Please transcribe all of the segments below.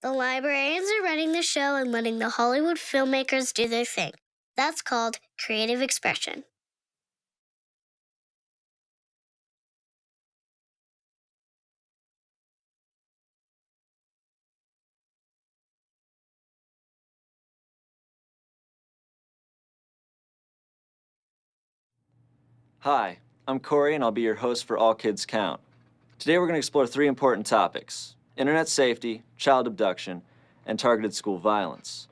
The librarians are running the show and letting the Hollywood filmmakers do their thing. That's called creative expression. Hi, I'm Corey and I'll be your host for All Kids Count. Today we're going to explore three important topics: internet safety, child abduction, and targeted school violence.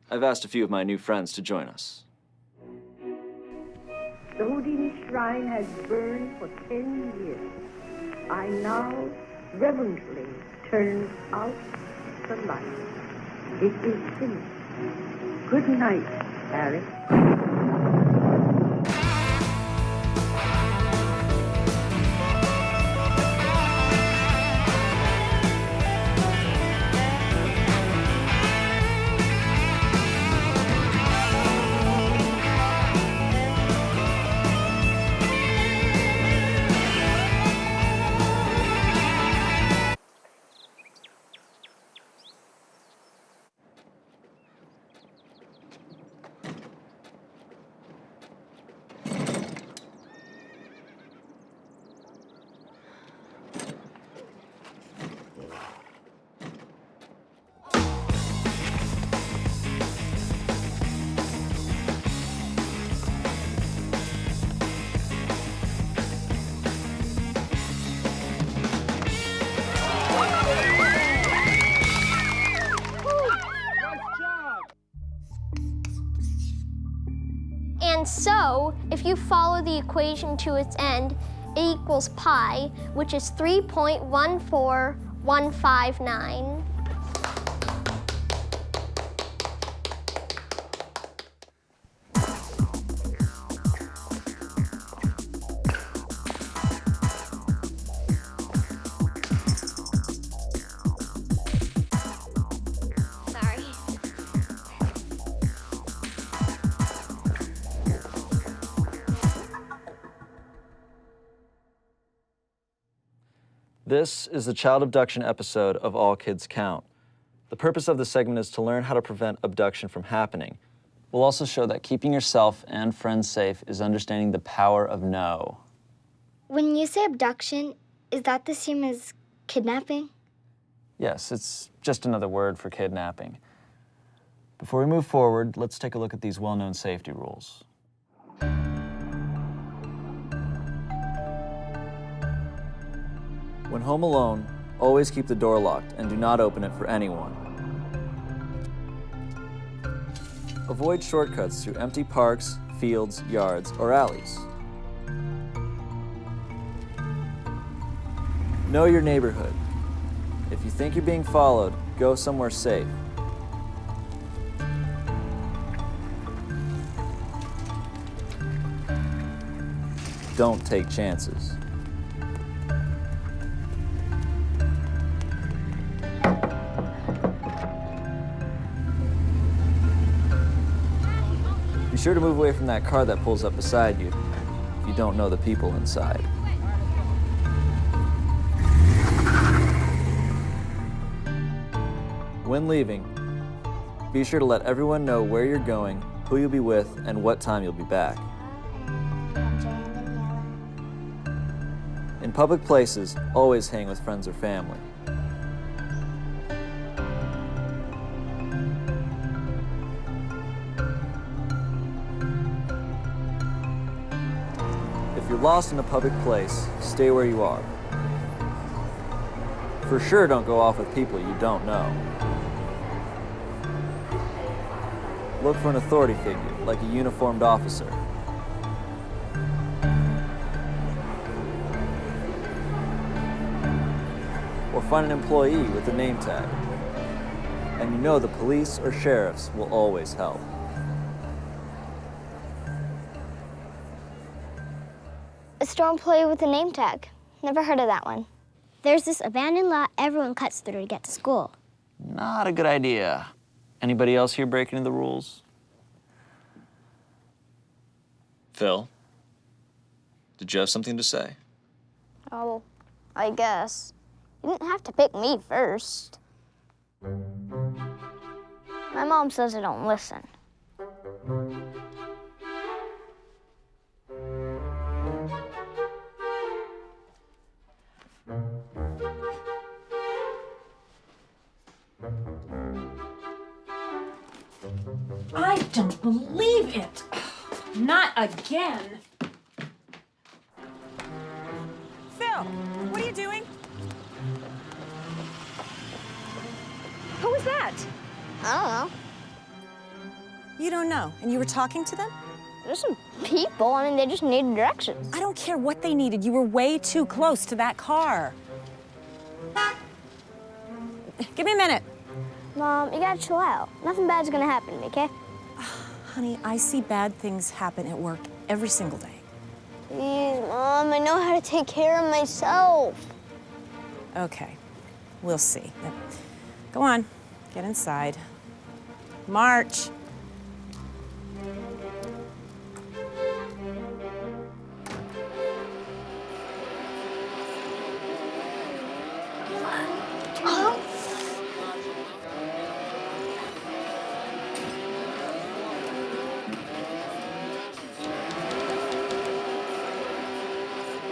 I've asked a few of my new friends to join us. The Houdini shrine has burned for 10 years. I now reverently turn out the light. It is finished. Good night, Harry. And so, if you follow the equation to its end, it equals pi, which is 3.14159. Sorry. This is the child abduction episode of All Kids Count. The purpose of this segment is to learn how to prevent abduction from happening. We'll also show that keeping yourself and friends safe is understanding the power of no. When you say abduction, is that the same as kidnapping? Yes, it's just another word for kidnapping. Before we move forward, let's take a look at these well-known safety rules. When home alone, always keep the door locked and do not open it for anyone. Avoid shortcuts through empty parks, fields, yards, or alleys. Know your neighborhood. If you think you're being followed, go somewhere safe. Don't take chances. Be sure to move away from that car that pulls up beside you if you don't know the people inside. When leaving, be sure to let everyone know where you're going, who you'll be with, and what time you'll be back. In public places, always hang with friends or family. If you're lost in a public place, stay where you are. For sure, don't go off with people you don't know. Look for an authority figure, like a uniformed officer. Or find an employee with a name tag. And you know the police or sheriffs will always help. A store employee with a name tag. Never heard of that one. There's this abandoned lot everyone cuts through to get to school. Not a good idea. Anybody else here breaking the rules? Phil, did you have something to say? Oh, I guess. You didn't have to pick me first. My mom says I don't listen. I don't believe it. Not again. Phil, what are you doing? Who was that? I don't know. You don't know, and you were talking to them? There's some people. I mean, they just needed directions. I don't care what they needed. You were way too close to that car. Give me a minute. Mom, you gotta chill out. Nothing bad's gonna happen to me, okay? Honey, I see bad things happen at work every single day. Please, Mom, I know how to take care of myself. Okay, we'll see. Go on, get inside. March.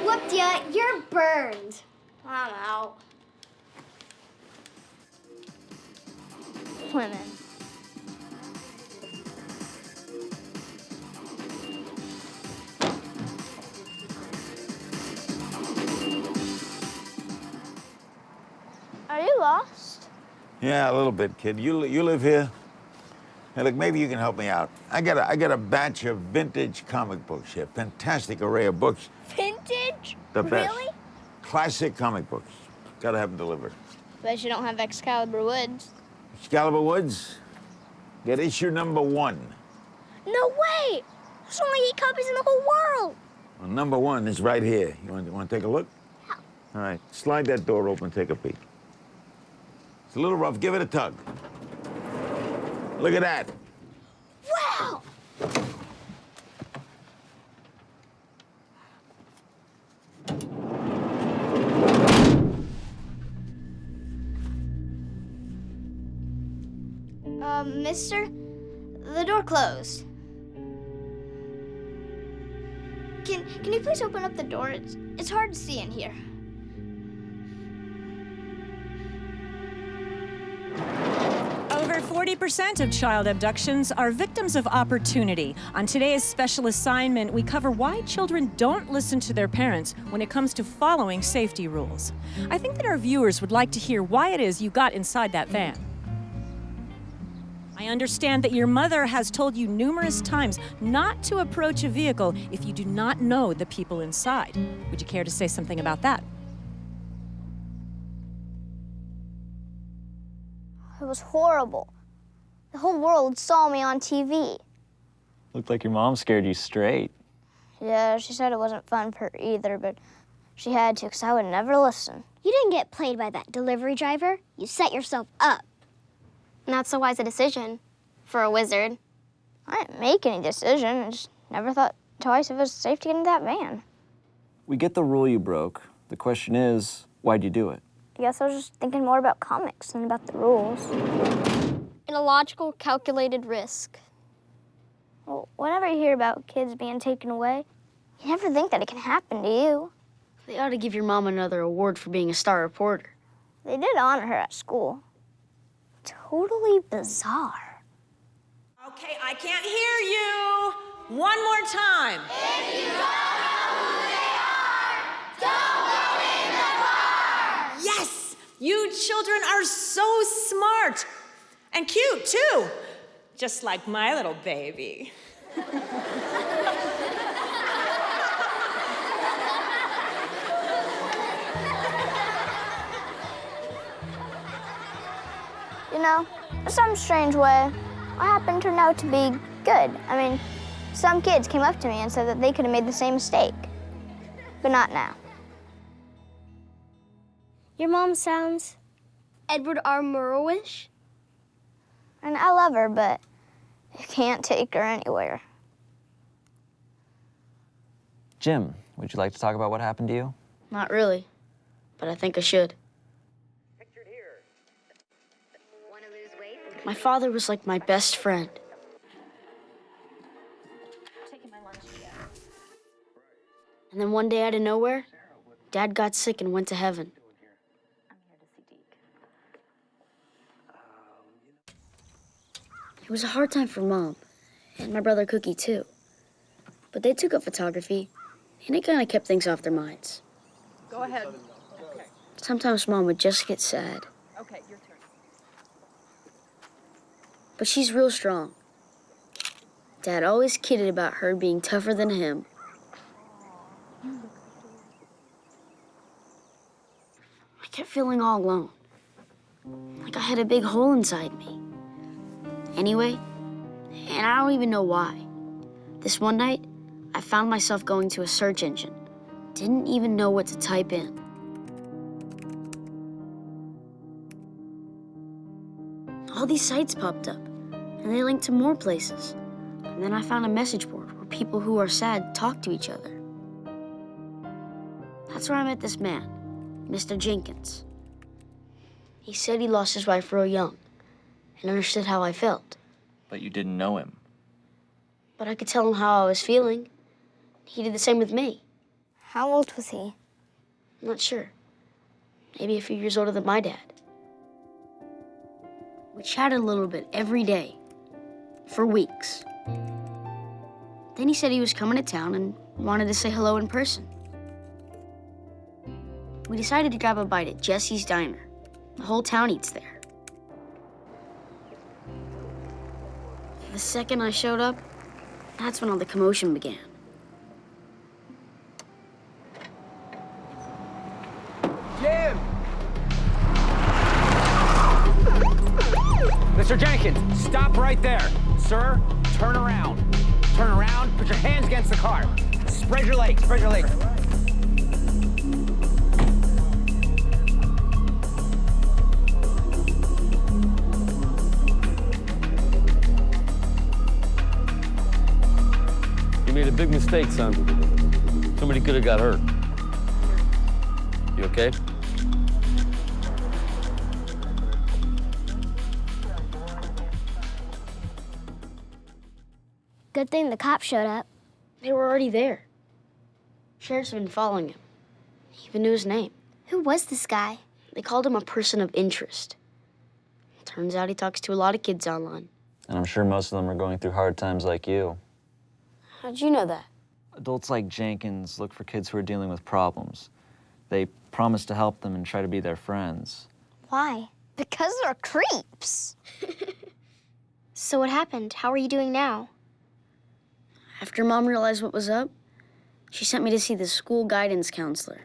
Whooped ya, you're burned. I'm out. Women. Are you lost? Yeah, a little bit, kid. You live here? Hey, look, maybe you can help me out. I got a batch of vintage comic books here. Fantastic array of books. Vintage? The best. Really? Classic comic books. Gotta have them delivered. Bet you don't have Excalibur Woods. Excalibur Woods? Get issue number 1. No way! There's only 8 copies in the whole world. Well, number 1 is right here. You want to take a look? Yeah. All right, slide that door open, take a peek. It's a little rough. Give it a tug. Look at that. Wow! Mister, the door closed. Can you please open up the door? It's hard to see in here. Over 40% of child abductions are victims of opportunity. On today's special assignment, we cover why children don't listen to their parents when it comes to following safety rules. I think that our viewers would like to hear why it is you got inside that van. I understand that your mother has told you numerous times not to approach a vehicle if you do not know the people inside. Would you care to say something about that? It was horrible. The whole world saw me on TV. Looked like your mom scared you straight. Yeah, she said it wasn't fun for her either, but she had to, because I would never listen. You didn't get played by that delivery driver. You set yourself up. Not so wise a decision for a wizard. I didn't make any decision. I just never thought twice if it was safe to get in that van. We get the rule you broke. The question is, why'd you do it? I guess I was just thinking more about comics than about the rules. In a logical, calculated risk. Well, whenever you hear about kids being taken away, you never think that it can happen to you. They ought to give your mom another award for being a star reporter. They did honor her at school. Totally bizarre. Okay, I can't hear you. One more time. If you don't know who they are, don't go in the car! Yes! You children are so smart. And cute, too. Just like my little baby. You know, in some strange way, what happened turned out to be good. I mean, some kids came up to me and said that they could have made the same mistake, but not now. Your mom sounds... Edward R. Murrowish? And I love her, but you can't take her anywhere. Jim, would you like to talk about what happened to you? Not really, but I think I should. My father was like my best friend. And then one day out of nowhere, Dad got sick and went to heaven. It was a hard time for Mom, and my brother Cookie too. But they took up photography, and it kind of kept things off their minds. Go ahead. Sometimes Mom would just get sad. Okay, your turn. But she's real strong. Dad always kidded about her being tougher than him. I kept feeling all alone, like I had a big hole inside me. Anyway, and I don't even know why, this one night, I found myself going to a search engine. Didn't even know what to type in. All these sites popped up, and they linked to more places. And then I found a message board where people who are sad talk to each other. That's where I met this man, Mr. Jenkins. He said he lost his wife real young and understood how I felt. But you didn't know him. But I could tell him how I was feeling. He did the same with me. How old was he? I'm not sure. Maybe a few years older than my dad. We chatted a little bit every day, for weeks. Then he said he was coming to town and wanted to say hello in person. We decided to grab a bite at Jesse's Diner. The whole town eats there. The second I showed up, that's when all the commotion began. Jim! Mr. Jenkins, stop right there. Sir, turn around. Turn around, put your hands against the car. Spread your legs, spread your legs. You made a big mistake, son. Somebody could have got hurt. You okay? Good thing the cops showed up. They were already there. Sheriff's been following him. He even knew his name. Who was this guy? They called him a person of interest. Turns out he talks to a lot of kids online. And I'm sure most of them are going through hard times like you. How'd you know that? Adults like Jenkins look for kids who are dealing with problems. They promise to help them and try to be their friends. Why? Because they're creeps. So what happened? How are you doing now? After Mom realized what was up, she sent me to see the school guidance counselor.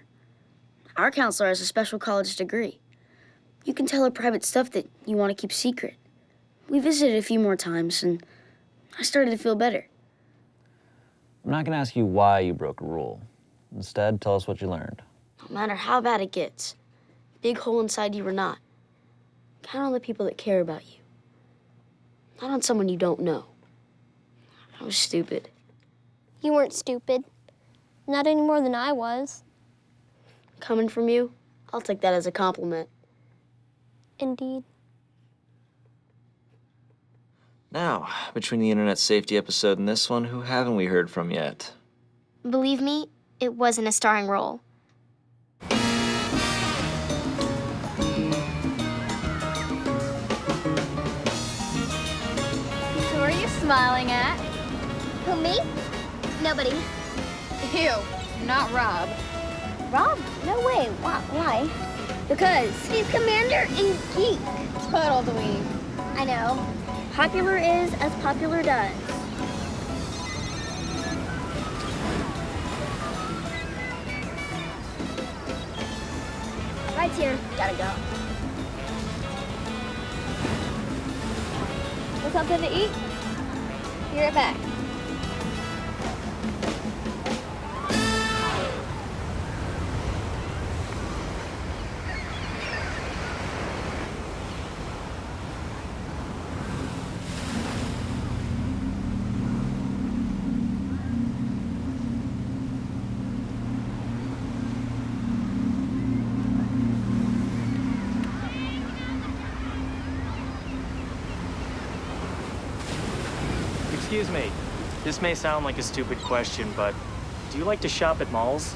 Our counselor has a special college degree. You can tell her private stuff that you want to keep secret. We visited a few more times, and I started to feel better. I'm not going to ask you why you broke a rule. Instead, tell us what you learned. No matter how bad it gets, big hole inside you or not, count on the people that care about you. Not on someone you don't know. I was stupid. You weren't stupid. Not any more than I was. Coming from you, I'll take that as a compliment. Indeed. Now, between the internet safety episode and this one, who haven't we heard from yet? Believe me, it wasn't a starring role. Who are you smiling at? Who, me? Nobody. Ew, not Rob. Rob? No way. Why? Because he's commander and geek. Total dweeb. I know. Popular is as popular does. Ride's here. Gotta go. Want something to eat? Be right back. Excuse me. This may sound like a stupid question, but do you like to shop at malls?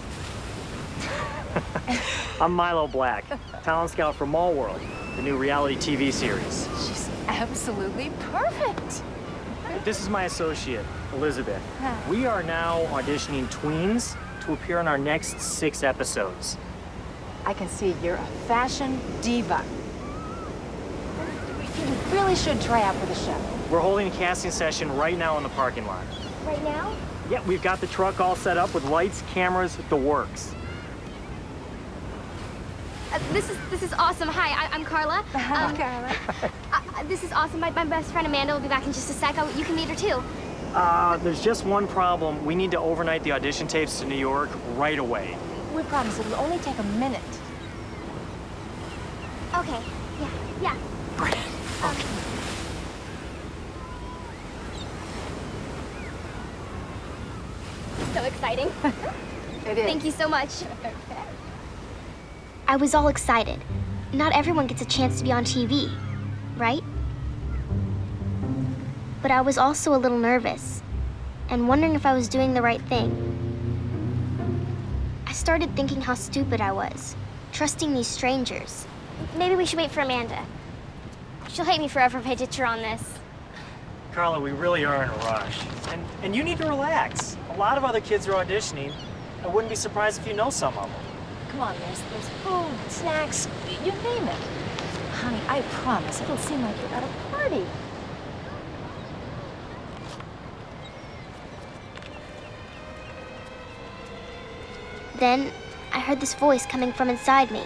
I'm Milo Black, talent scout for Mall World, the new reality TV series. She's absolutely perfect. This is my associate, Elizabeth. We are now auditioning tweens to appear in our next 6 episodes. I can see you're a fashion diva. You really should try out for the show. We're holding a casting session right now in the parking lot. Right now? Yeah, we've got the truck all set up with lights, cameras, the works. This is awesome. Hi, I'm Carla. Carla. This is awesome. My best friend Amanda will be back in just a sec. You can meet her too. There's just one problem. We need to overnight the audition tapes to New York right away. We promise it'll only take a minute. Okay. Yeah. Brilliant. Okay. So exciting. It is. Thank you so much. I was all excited. Not everyone gets a chance to be on TV, right? But I was also a little nervous and wondering if I was doing the right thing. I started thinking how stupid I was, trusting these strangers. Maybe we should wait for Amanda. She'll hate me forever if I ditch her on this. Carla, we really are in a rush. And you need to relax. A lot of other kids are auditioning. I wouldn't be surprised if you know some of them. Come on, there's food, snacks, you name it. Honey, I promise it'll seem like you're at a party. Then I heard this voice coming from inside me.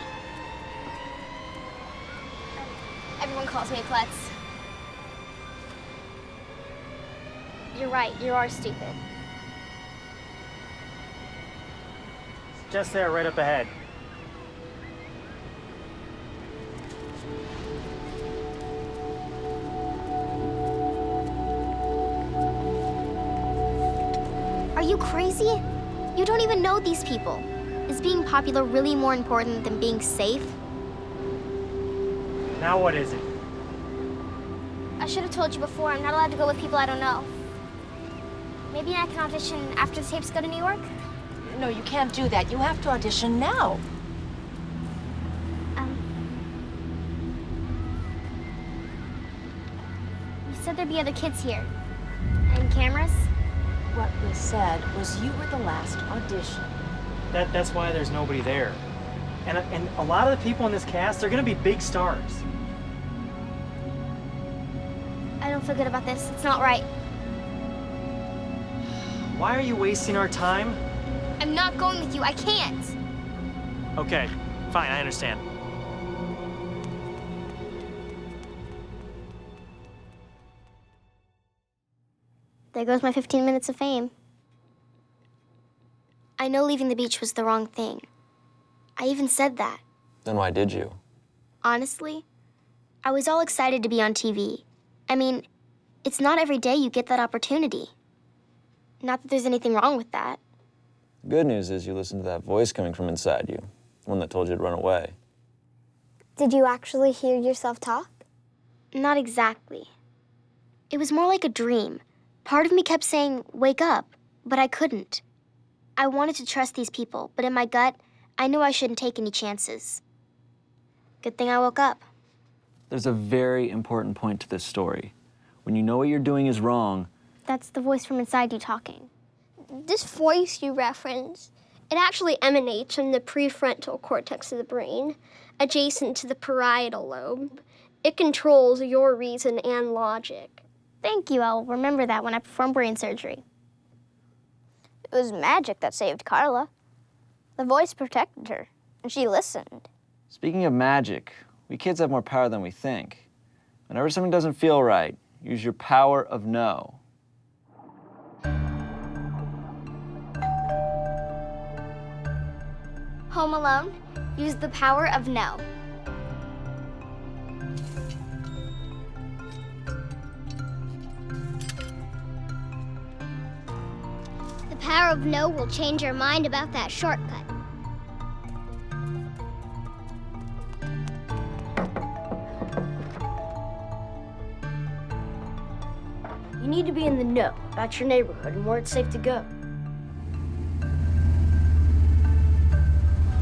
Everyone calls me a klutz. You're right, you are stupid. Just there, right up ahead. Are you crazy? You don't even know these people. Is being popular really more important than being safe? Now what is it? I should have told you before, I'm not allowed to go with people I don't know. Maybe I can audition after the tapes go to New York? No, you can't do that. You have to audition now. You said there'd be other kids here. And cameras? What we said was you were the last audition. That's why there's nobody there. And a lot of the people in this cast, they're gonna be big stars. I don't feel good about this. It's not right. Why are you wasting our time? I'm not going with you. I can't. Okay, fine, I understand. There goes my 15 minutes of fame. I know leaving the beach was the wrong thing. I even said that. Then why did you? Honestly, I was all excited to be on TV. I mean, it's not every day you get that opportunity. Not that there's anything wrong with that. The good news is you listened to that voice coming from inside you, the one that told you to run away. Did you actually hear yourself talk? Not exactly. It was more like a dream. Part of me kept saying, wake up, but I couldn't. I wanted to trust these people, but in my gut, I knew I shouldn't take any chances. Good thing I woke up. There's a very important point to this story. When you know what you're doing is wrong... That's the voice from inside you talking. This voice you reference, it actually emanates from the prefrontal cortex of the brain, adjacent to the parietal lobe. It controls your reason and logic. Thank you. I'll remember that when I perform brain surgery. It was magic that saved Carla. The voice protected her, and she listened. Speaking of magic, we kids have more power than we think. Whenever something doesn't feel right, use your power of no. Home Alone, use the power of no. The power of no will change your mind about that shortcut. You need to be in the know about your neighborhood and where it's safe to go.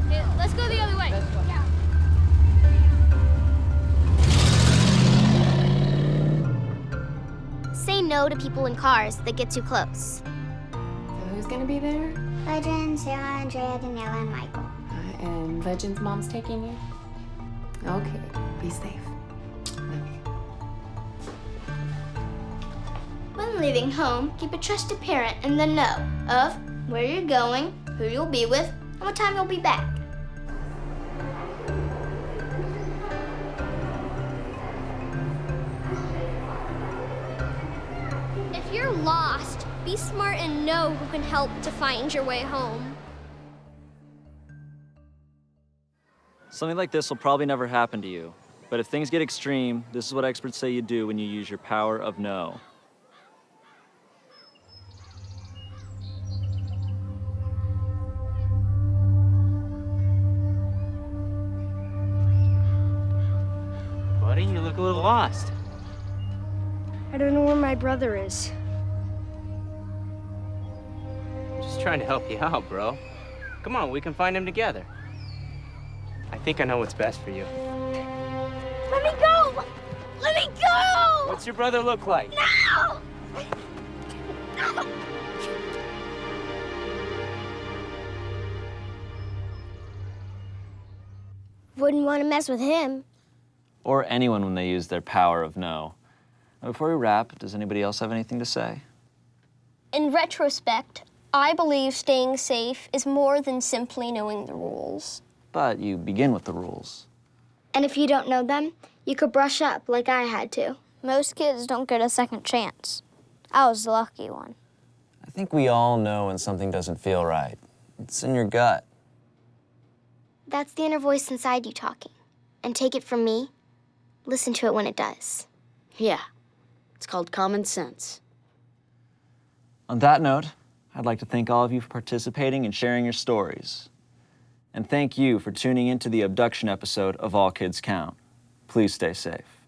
Okay, let's go the other way. Yeah. Say no to people in cars that get too close. So who's gonna be there? Legend, Sarah, Andrea, Daniela, and Michael. And Legend's mom's taking you? Okay, be safe. Love you. When leaving home, keep a trusted parent in the know of where you're going, who you'll be with, and what time you'll be back. If you're lost, be smart and know who can help to find your way home. Something like this will probably never happen to you. But if things get extreme, this is what experts say you do when you use your power of no. Buddy, you look a little lost. I don't know where my brother is. I'm just trying to help you out, bro. Come on, we can find him together. I think I know what's best for you. Let me go! Let me go! What's your brother look like? No! No! Wouldn't want to mess with him. Or anyone when they use their power of no. Now, before we wrap, does anybody else have anything to say? In retrospect, I believe staying safe is more than simply knowing the rules. But you begin with the rules. And if you don't know them, you could brush up like I had to. Most kids don't get a second chance. I was the lucky one. I think we all know when something doesn't feel right. It's in your gut. That's the inner voice inside you talking. And take it from me, listen to it when it does. Yeah, it's called common sense. On that note, I'd like to thank all of you for participating and sharing your stories. And thank you for tuning into the abduction episode of All Kids Count. Please stay safe.